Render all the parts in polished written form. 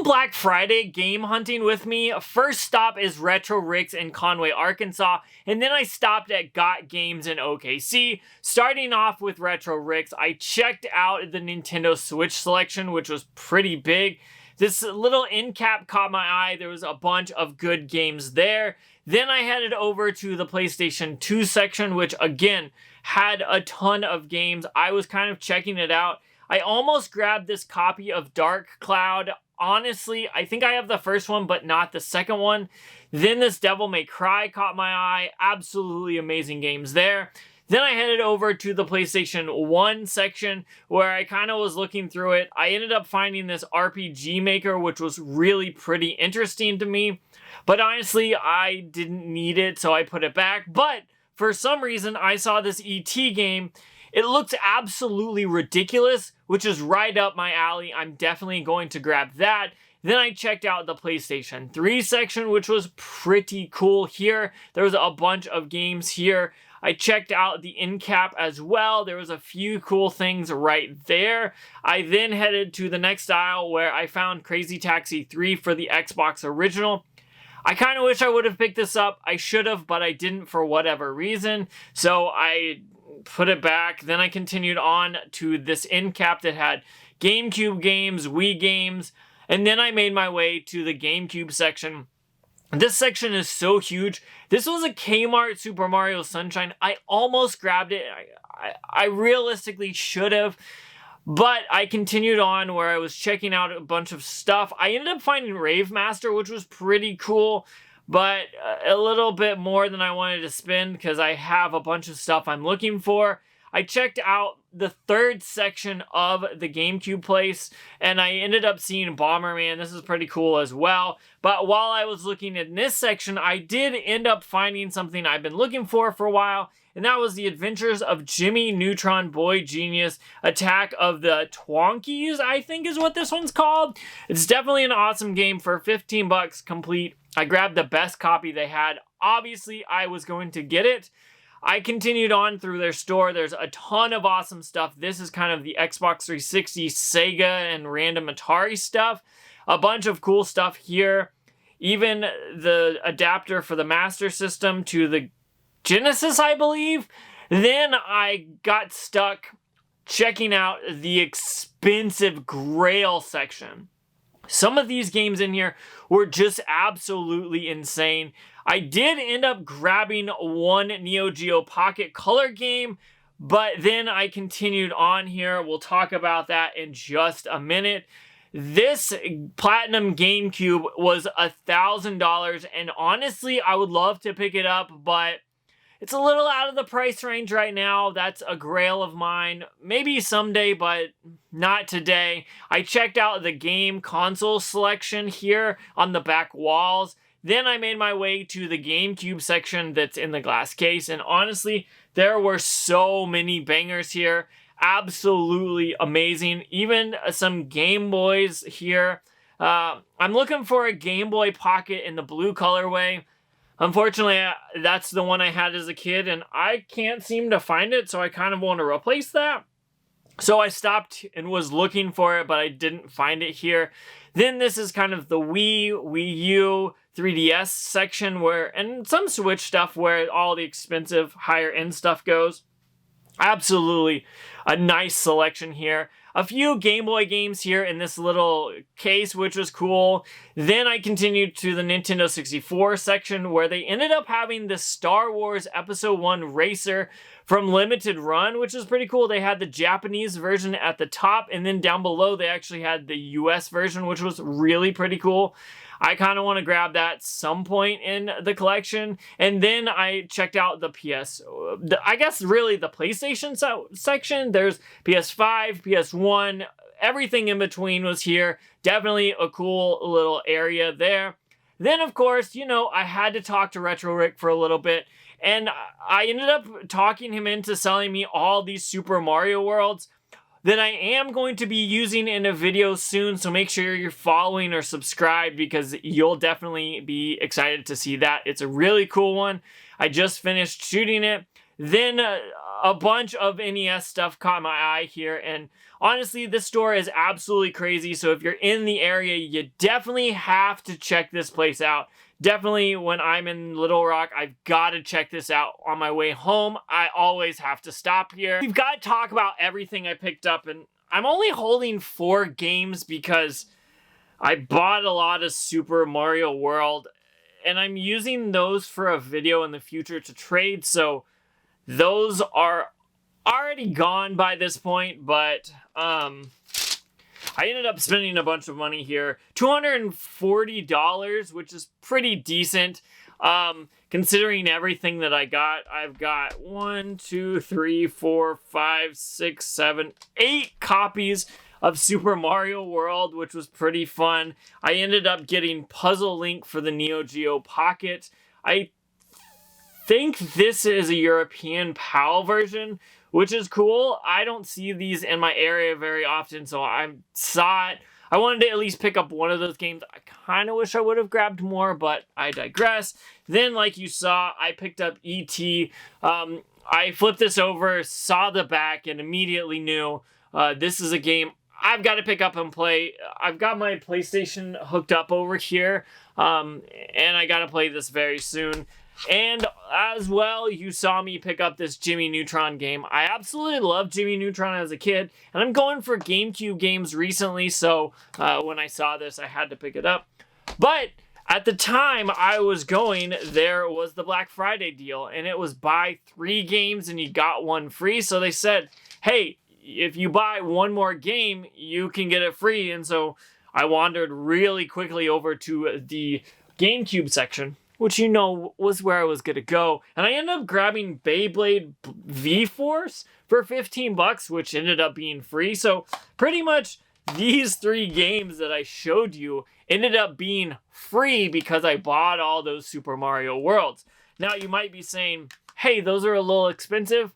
Come Black Friday game hunting with me. First stop is Retro Rick's in Conway, Arkansas, and then I stopped at Got Games in OKC. Starting off with Retro Rick's, I checked out the Nintendo Switch selection, which was pretty big. This little end cap caught my eye. There was a bunch of good games there. Then I headed over to the PlayStation 2 section, which again had a ton of games. I was kind of checking it out. I almost grabbed this copy of Dark Cloud. Honestly, I think I have the first one, but not the second one. Then this Devil May Cry caught my eye. Absolutely amazing games there. Then I headed over to the PlayStation 1 section where I kind of was looking through it. I ended up finding this RPG Maker, which was really pretty interesting to me. But honestly, I didn't need it, so I put it back. But for some reason, I saw this E.T. game. It looks absolutely ridiculous, which is right up my alley. I'm definitely going to grab that. Then I checked out the PlayStation 3 section, which was pretty cool here. There was a bunch of games here. I checked out the end cap as well. There was a few cool things right there. I then headed to the next aisle where I found Crazy Taxi 3 for the Xbox original. I kind of wish I would have picked this up. I should have, but I didn't for whatever reason. So I put it back. Then I continued on to this end cap that had GameCube games, Wii games, and then I made my way to the GameCube section. This section is so huge. This was a Kmart Super Mario Sunshine. I almost grabbed it. I realistically should have, but I continued on where I was checking out a bunch of stuff. I ended up finding Rave Master, which was pretty cool, but a little bit more than I wanted to spend because I have a bunch of stuff I'm looking for. I checked out the third section of the GameCube place, and I ended up seeing Bomberman. This is pretty cool as well. But while I was looking in this section, I did end up finding something I've been looking for a while, and that was The Adventures of Jimmy Neutron Boy Genius Attack of the Twonkies, I think is what this one's called. It's definitely an awesome game for 15 bucks complete. I grabbed the best copy they had. Obviously, I was going to get it. I continued on through their store. There's a ton of awesome stuff. This is kind of the Xbox 360, Sega, and random Atari stuff. A bunch of cool stuff here. Even the adapter for the Master System to the Genesis, I believe. Then I got stuck checking out the expensive Grail section. Some of these games in here were just absolutely insane. I did end up grabbing one Neo Geo Pocket Color game, but then I continued on here. We'll talk about that in just a minute. This Platinum GameCube was $1,000, and honestly, I would love to pick it up, but it's a little out of the price range right now. That's a grail of mine. Maybe someday, but not today. I checked out the game console selection here on the back walls. Then I made my way to the GameCube section that's in the glass case. And honestly, there were so many bangers here. Absolutely amazing. Even some Game Boys here. I'm looking for a Game Boy Pocket in the blue colorway. Unfortunately, that's the one I had as a kid, and I can't seem to find it, so I kind of want to replace that. So I stopped and was looking for it, but I didn't find it here. Then this is kind of the Wii U, 3DS section and some Switch stuff where all the expensive, higher-end stuff goes. Absolutely a nice selection here. A few Game Boy games here in this little case, which was cool. Then I continued to the Nintendo 64 section where they ended up having the Star Wars Episode 1 Racer from Limited Run, which is pretty cool. They had the Japanese version at the top, and then down below they actually had the US version, which was really pretty cool. I kind of want to grab that some point in the collection. And then I checked out the I guess really the PlayStation section. There's PS5, PS1, everything in between was here. Definitely a cool little area there. Then, of course, I had to talk to Retro Rick for a little bit. And I ended up talking him into selling me all these Super Mario Worlds that I am going to be using in a video soon, so make sure you're following or subscribed because you'll definitely be excited to see that. It's a really cool one. I just finished shooting it. Then a bunch of NES stuff caught my eye here, and honestly, this store is absolutely crazy, so if you're in the area, you definitely have to check this place out. Definitely, when I'm in Little Rock, I've got to check this out. On my way home, I always have to stop here. We've got to talk about everything I picked up, and I'm only holding 4 games because I bought a lot of Super Mario World, and I'm using those for a video in the future to trade, so those are already gone by this point, but I ended up spending a bunch of money here. $240, which is pretty decent. Considering everything that I got, I've got 1, 2, 3, 4, 5, 6, 7, 8 copies of Super Mario World, which was pretty fun. I ended up getting Puzzle Link for the Neo Geo Pocket. I think this is a European PAL version, which is cool. I don't see these in my area very often, so I saw it. I wanted to at least pick up one of those games. I kind of wish I would have grabbed more, but I digress. Then, like you saw, I picked up E.T. I flipped this over, saw the back, and immediately knew this is a game I've got to pick up and play. I've got my PlayStation hooked up over here, and I got to play this very soon. And as well, you saw me pick up this Jimmy Neutron game. I absolutely loved Jimmy Neutron as a kid, and I'm going for GameCube games recently, so when I saw this, I had to pick it up. But at the time I was going, there was the Black Friday deal, and it was buy 3 games and you got 1 free, so they said, hey, if you buy 1 more game, you can get it free, and so I wandered really quickly over to the GameCube section, which you know was where I was going to go. And I ended up grabbing Beyblade V-Force for $15, which ended up being free. So pretty much these 3 games that I showed you ended up being free because I bought all those Super Mario Worlds. Now you might be saying, hey, those are a little expensive.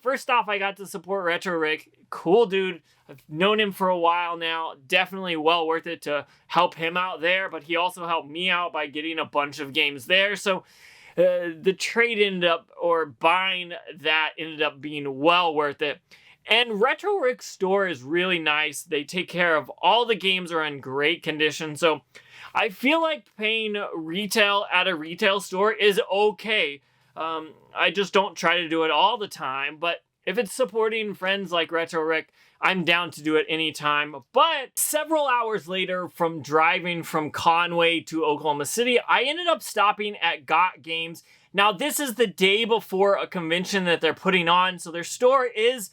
First off, I got to support Retro Rick. Cool dude. I've known him for a while now. Definitely well worth it to help him out there, but he also helped me out by getting a bunch of games there. So the trade ended up, or buying that ended up being well worth it. And Retro Rick's store is really nice. They take care of all the games are in great condition. So I feel like paying retail at a retail store is okay. I just don't try to do it all the time, but if it's supporting friends like Retro Rick, I'm down to do it anytime. But several hours later, from driving from Conway to Oklahoma City, I ended up stopping at Got Games. Now, this is the day before a convention that they're putting on, so their store is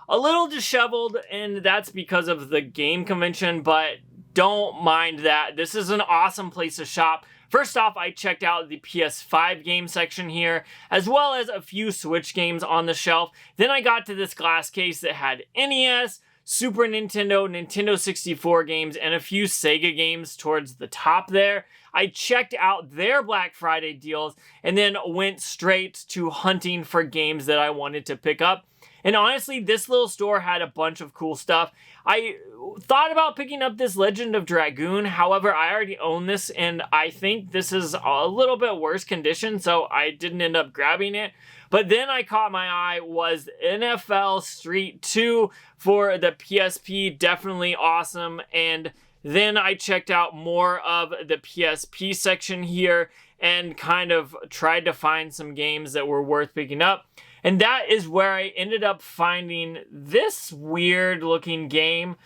a little disheveled, and that's because of the game convention, but don't mind that. This is an awesome place to shop. First off, I checked out the PS5 game section here, as well as a few Switch games on the shelf. Then I got to this glass case that had NES, Super Nintendo, Nintendo 64 games, and a few Sega games towards the top there. I checked out their Black Friday deals, and then went straight to hunting for games that I wanted to pick up. And honestly, this little store had a bunch of cool stuff. I thought about picking up this Legend of Dragoon. However, I already own this, and I think this is a little bit worse condition, so I didn't end up grabbing it. But then I caught my eye was NFL Street 2 for the PSP. Definitely awesome. And then I checked out more of the PSP section here and kind of tried to find some games that were worth picking up. And that is where I ended up finding this weird looking game.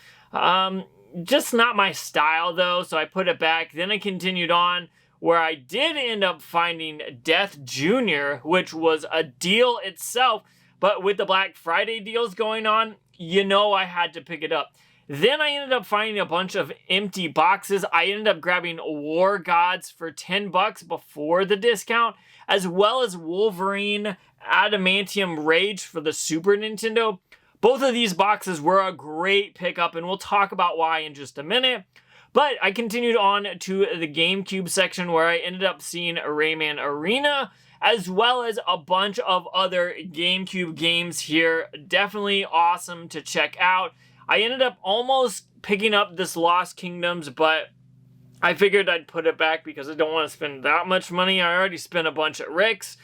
Just not my style though, so I put it back. Then I continued on where I did end up finding Death Jr., which was a deal itself, but with the Black Friday deals going on, you know I had to pick it up. Then I ended up finding a bunch of empty boxes. I ended up grabbing War Gods for $10 before the discount, as well as Wolverine Adamantium Rage for the Super Nintendo. Both of these boxes were a great pickup, and we'll talk about why in just a minute. But I continued on to the GameCube section where I ended up seeing Rayman Arena, as well as a bunch of other GameCube games here. Definitely awesome to check out. I ended up almost picking up this Lost Kingdoms, but I figured I'd put it back because I don't want to spend that much money. I already spent a bunch at Rick's.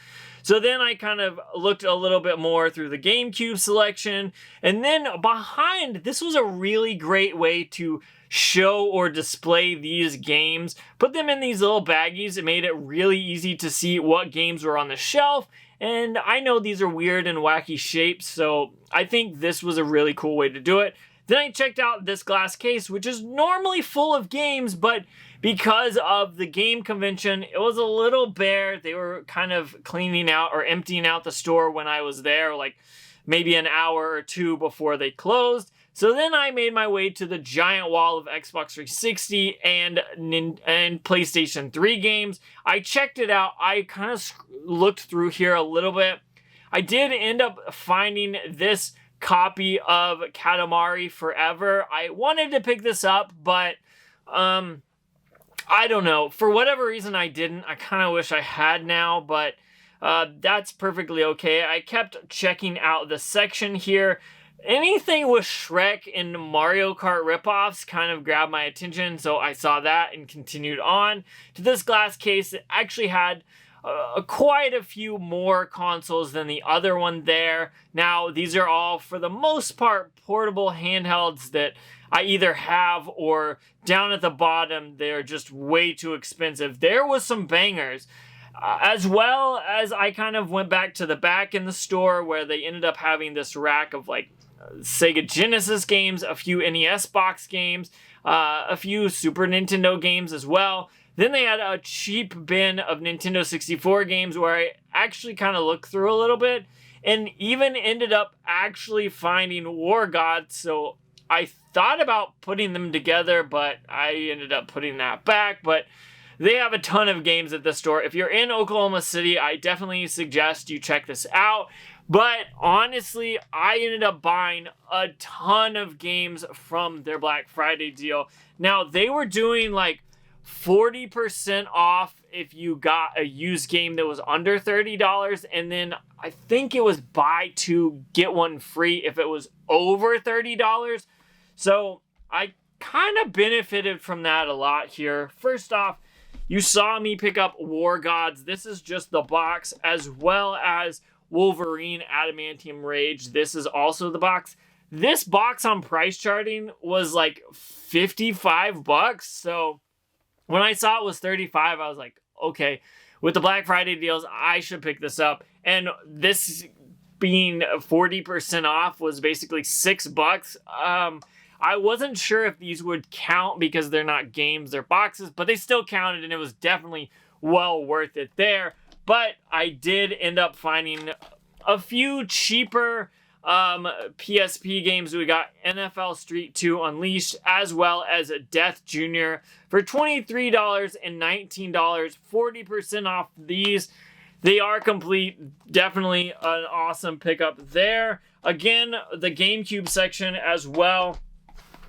So then I kind of looked a little bit more through the GameCube selection. And then behind, this was a really great way to show or display these games. Put them in these little baggies. It made it really easy to see what games were on the shelf. And I know these are weird and wacky shapes, so I think this was a really cool way to do it. Then I checked out this glass case, which is normally full of games, but because of the game convention, it was a little bare. They were kind of cleaning out or emptying out the store when I was there, like maybe an hour or two before they closed. So then I made my way to the giant wall of Xbox 360 and PlayStation 3 games. I checked it out. I kind of looked through here a little bit. I did end up finding this copy of Katamari Forever. I wanted to pick this up, but I don't know. For whatever reason, I didn't. I kind of wish I had now, but that's perfectly okay. I kept checking out the section here. Anything with Shrek and Mario Kart ripoffs kind of grabbed my attention, so I saw that and continued on to this glass case. It actually had quite a few more consoles than the other one there. Now, these are all, for the most part, portable handhelds that I either have or down at the bottom, they're just way too expensive. There was some bangers. As well as I kind of went back to the back in the store where they ended up having this rack of like Sega Genesis games, a few NES box games, a few Super Nintendo games as well. Then they had a cheap bin of Nintendo 64 games where I actually kind of looked through a little bit and even ended up actually finding War Gods. So I thought about putting them together, but I ended up putting that back. But they have a ton of games at the store. If you're in Oklahoma City, I definitely suggest you check this out. But honestly, I ended up buying a ton of games from their Black Friday deal. Now, they were doing like 40% off if you got a used game that was under $30. And then I think it was buy two, get one free if it was over $30. So I kind of benefited from that a lot here. First off, you saw me pick up War Gods. This is just the box, as well as Wolverine Adamantium Rage. This is also the box. This box on price charting was like $55. So when I saw it was $35, I was like, okay, with the Black Friday deals, I should pick this up. And this being 40% off was basically $6. I wasn't sure if these would count because they're not games, they're boxes, but they still counted and it was definitely well worth it there. But I did end up finding a few cheaper PSP games. We got NFL Street 2 Unleashed, as well as Death Jr. for $23 and $19, 40% off these. They are complete. Definitely an awesome pickup there. Again, the GameCube section as well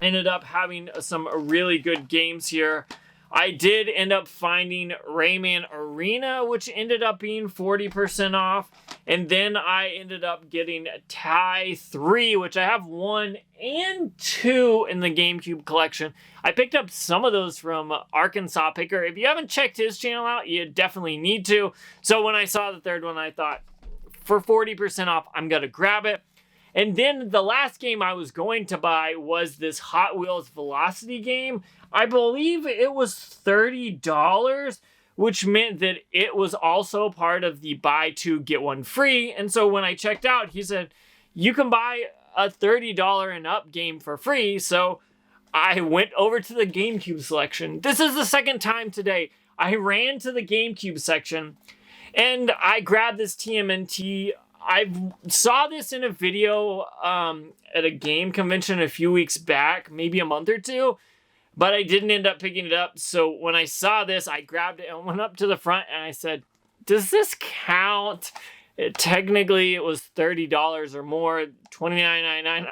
ended up having some really good games here. I did end up finding Rayman Arena, which ended up being 40% off. And then I ended up getting Tai 3, which I have 1 and 2 in the GameCube collection. I picked up some of those from Arkansas Picker. If you haven't checked his channel out, you definitely need to. So when I saw the third one, I thought, for 40% off, I'm going to grab it. And then the last game I was going to buy was this Hot Wheels Velocity game. I believe it was $30, which meant that it was also part of the buy two, get one free. And so when I checked out, he said, you can buy a $30 and up game for free. So I went over to the GameCube selection. This is the second time today. I ran to the GameCube section and I grabbed this TMNT. I saw this in a video at a game convention a few weeks back, maybe a month or two, but I didn't end up picking it up. So when I saw this, I grabbed it and went up to the front and I said, does this count? Technically, it was $30 or more, $29.99.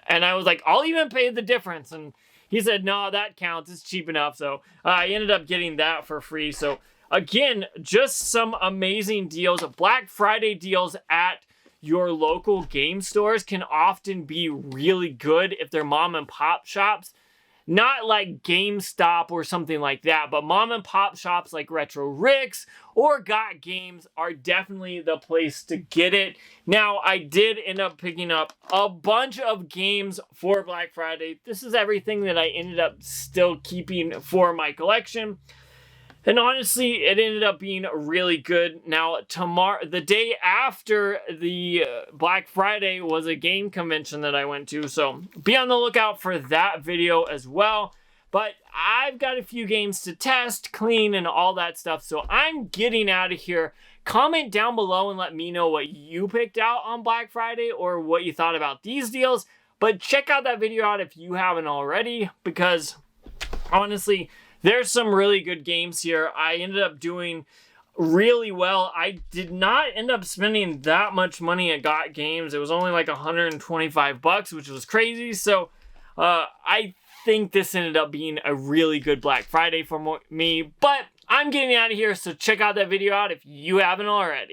And I was like, I'll even pay the difference. And he said, no, that counts. It's cheap enough. So I ended up getting that for free. So again, just some amazing deals. Black Friday deals at your local game stores can often be really good if they're mom and pop shops. Not like GameStop or something like that, but mom and pop shops like Retro Rick's or Got Games are definitely the place to get it. Now, I did end up picking up a bunch of games for Black Friday. This is everything that I ended up still keeping for my collection. And honestly, it ended up being really good. Now, tomorrow, the day after the Black Friday was a game convention that I went to. So be on the lookout for that video as well. But I've got a few games to test, clean, and all that stuff. So I'm getting out of here. Comment down below and let me know what you picked out on Black Friday or what you thought about these deals. But check out that video out if you haven't already, because honestly, there's some really good games here. I ended up doing really well. I did not end up spending that much money at Got Games. It was only like $125, which was crazy. So I think this ended up being a really good Black Friday for me. But I'm getting out of here, so check out that video out if you haven't already.